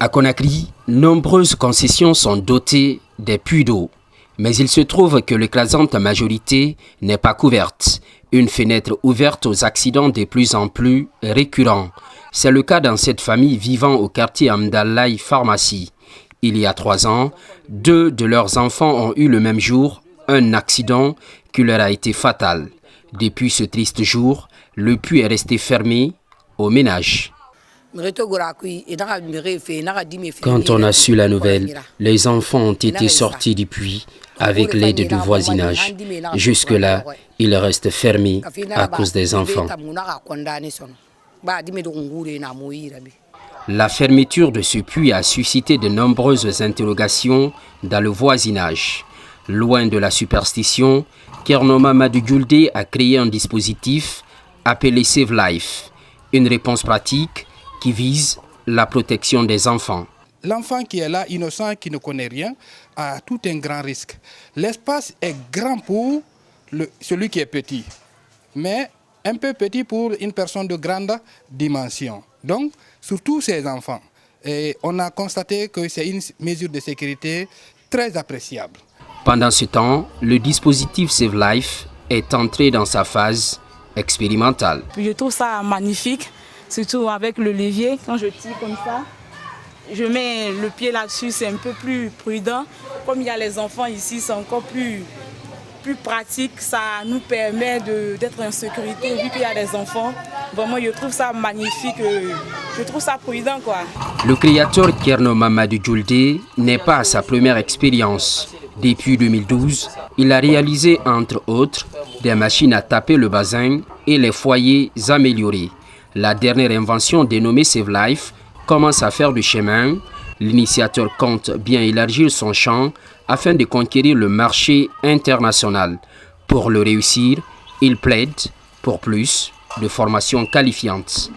À Conakry, nombreuses concessions sont dotées des puits d'eau. Mais il se trouve que l'écrasante majorité n'est pas couverte. Une fenêtre ouverte aux accidents de plus en plus récurrents. C'est le cas dans cette famille vivant au quartier Amdallaï Pharmacie. Il y a 3 ans, 2 de leurs enfants ont eu le même jour un accident qui leur a été fatal. Depuis ce triste jour, le puits est resté fermé au ménage. Quand on a su la nouvelle, les enfants ont été sortis du puits avec l'aide du voisinage. Jusque-là, il reste fermé à cause des enfants. La fermeture de ce puits a suscité de nombreuses interrogations dans le voisinage. Loin de la superstition, Kerno Mamadou Djouldé a créé un dispositif appelé Save Life, une réponse pratique qui vise la protection des enfants. L'enfant qui est là, innocent, qui ne connaît rien, a tout un grand risque. L'espace est grand pour celui qui est petit, mais un peu petit pour une personne de grande dimension. Donc, surtout ces enfants. Et on a constaté que c'est une mesure de sécurité très appréciable. Pendant ce temps, le dispositif Save Life est entré dans sa phase expérimentale. Je trouve ça magnifique, surtout avec le levier. Quand je tire comme ça, je mets le pied là-dessus, c'est un peu plus prudent. Comme il y a les enfants ici, c'est encore plus pratique. Ça nous permet d'être en sécurité vu qu'il y a des enfants. Vraiment, je trouve ça magnifique, je trouve ça prudent, quoi. Le créateur Kerno Mamadou Djouldé n'est pas à sa première expérience. Depuis 2012, il a réalisé, entre autres, des machines à taper le bassin et les foyers améliorés. La dernière invention dénommée Save Life commence à faire du chemin. L'initiateur compte bien élargir son champ afin de conquérir le marché international. Pour le réussir, il plaide pour plus de formations qualifiantes.